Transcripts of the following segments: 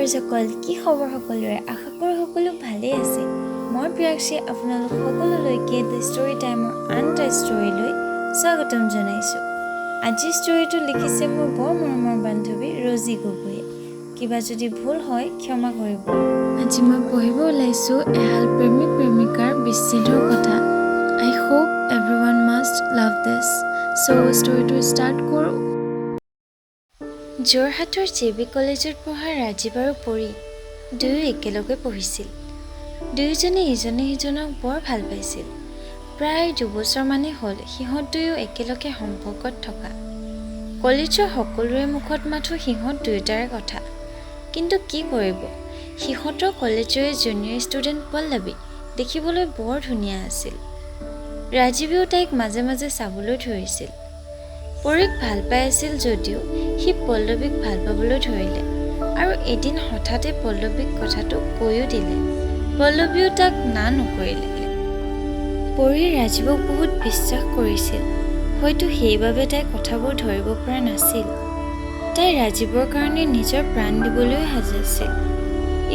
ভিউৱাৰ্ছসকল কি খবৰ সকলোৰে আশা কৰোঁ সকলো ভালেই আছে মই প্ৰিয়াক্ষী আপোনালোক সকলোলৈকে দ্য ষ্টৰী টাইমৰ আন এটা ষ্টৰীলৈ স্বাগতম জনাইছোঁ আজি ষ্টৰীটো লিখিছে মোৰ বৰ মৰমৰ বান্ধৱী ৰজি গগৈয়ে কিবা যদি ভুল হয় ক্ষমা কৰিব আজি মই পঢ়িব ওলাইছোঁ এহাল প্ৰেমিক প্ৰেমিকাৰ বিচ্ছেদৰ কথা আই হোপ এভৰিৱান মাষ্ট লাভ দিছ চ' ষ্টৰীটো ষ্টাৰ্ট কৰোঁ যোৰহাটৰ জে.বি. কলেজত পঢ়া ৰাজীৱ আৰু পৰী দুয়ো একেলগে পঢ়িছিল দুয়োজনে ইজনে সিজনক বৰ ভাল পাইছিল প্ৰায় 2 বছৰমানেই হ'ল সিহঁত দুয়ো একেলগে সম্পৰ্কত থকা কলেজৰ সকলোৰে মুখত মাথো সিহঁত দুয়োটাৰে কথা কিন্তু কি কৰিব সিহঁতৰ কলেজৰে জুনিয়ৰ ষ্টুডেণ্ট পল্লৱী দেখিবলৈ বৰ ধুনীয়া আছিল ৰাজীৱেও তাইক মাজে মাজে চাবলৈ ধৰিছিল পৰীক ভাল পাই আছিল যদিও সি পল্লৱীক ভাল পাবলৈ ধৰিলে আৰু এদিন হঠাতে পল্লৱীক কথাটো কৈও দিলে পল্লৱীও তাক না নকৰিলে পৰী ৰাজীৱক বহুত বিশ্বাস কৰিছিল হয়তো সেইবাবে তাই কথাবোৰ ধৰিব পৰা নাছিল তাই ৰাজীৱৰ কাৰণে নিজৰ প্ৰাণ দিবলৈ সাজু আছিল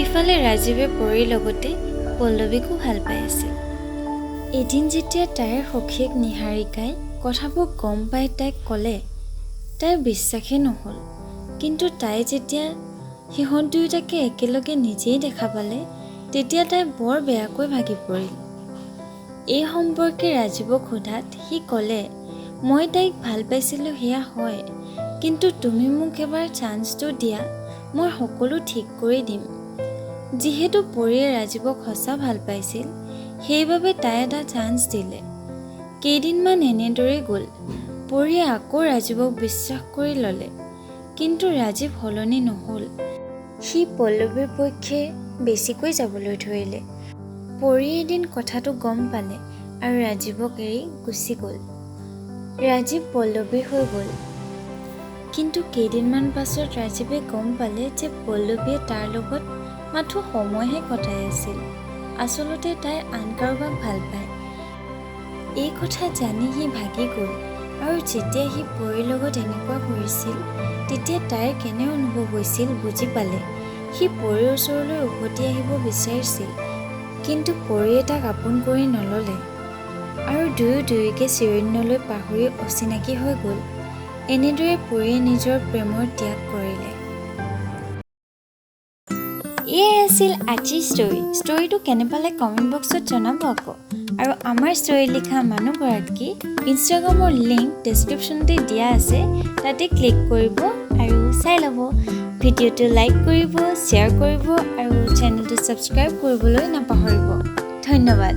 ইফালে ৰাজীৱে পৰীৰ লগতে পল্লৱীকো ভাল পাই আছিল এদিন যেতিয়া তাইৰ সখীয়েক নিহাৰিকাই কথাবোৰ গম পাই তাইক ক'লে তাইৰ বিশ্বাসেই নহ'ল কিন্তু তাই যেতিয়া সিহঁত দুয়োটাকে একেলগে নিজেই দেখা পালে তেতিয়া তাই বৰ বেয়াকৈ ভাগি পৰিল এই সম্পৰ্কে ৰাজীৱক সোধাত সি ক'লে মই তাইক ভাল পাইছিলোঁ সেয়া হয় কিন্তু তুমি মোক এবাৰ চান্সটো দিয়া মই সকলো ঠিক কৰি দিম যিহেতু পৰীয়ে ৰাজীৱক সঁচা ভাল পাইছিল সেইবাবে তাই এটা চান্স দিলে কেইদিনমান এনেদৰেই গ'ল পৰীয়ে আকৌ ৰাজীৱক বিশ্বাস কৰি ল'লে কিন্তু ৰাজীৱ সলনি নহ'ল সি পল্লৱীৰ পক্ষে বেছিকৈ যাবলৈ ধৰিলে পৰীয়ে এদিন কথাটো গম পালে আৰু ৰাজীৱক এৰি গুচি গ'ল ৰাজীৱ পল্লৱীৰ হৈ গ'ল কিন্তু কেইদিনমান পাছত ৰাজীৱে গম পালে যে পল্লৱীয়ে তাৰ লগত মাথো সময়হে কটাই আছিল আচলতে তাই আন কাৰোবাক ভাল পায় এই কথা জানি সি ভাগি গ'ল আৰু যেতিয়া সি পৰীৰ লগত এনেকুৱা কৰিছিল তেতিয়া তাইৰ কেনে অনুভৱ হৈছিল বুজি পালে সি পৰীৰ ওচৰলৈ উভতি আহিব বিচাৰিছিল কিন্তু পৰীয়ে তাক আপোন কৰি নল'লে আৰু দুয়োকে চিৰদিনলৈ পাহৰি অচিনাকি হৈ গ'ল এনেদৰে পৰীয়ে নিজৰ প্ৰেমৰ ত্যাগ কৰিলে এয়াই আছিল আজিৰ ষ্টৰীটো কেনে পালে কমেণ্ট বক্সত জনাব আকৌ আৰু আমাৰ ষ্টৰী লিখা মানুহগৰাকী ইনষ্টাগ্ৰামৰ লিংক ডেছক্ৰিপশ্যনতে দিয়া আছে তাতে ক্লিক কৰিব আৰু চাই ল'ব ভিডিঅ'টো লাইক কৰিব শ্বেয়াৰ কৰিব আৰু চেনেলটো ছাবস্ক্ৰাইব কৰিবলৈ নাপাহৰিব ধন্যবাদ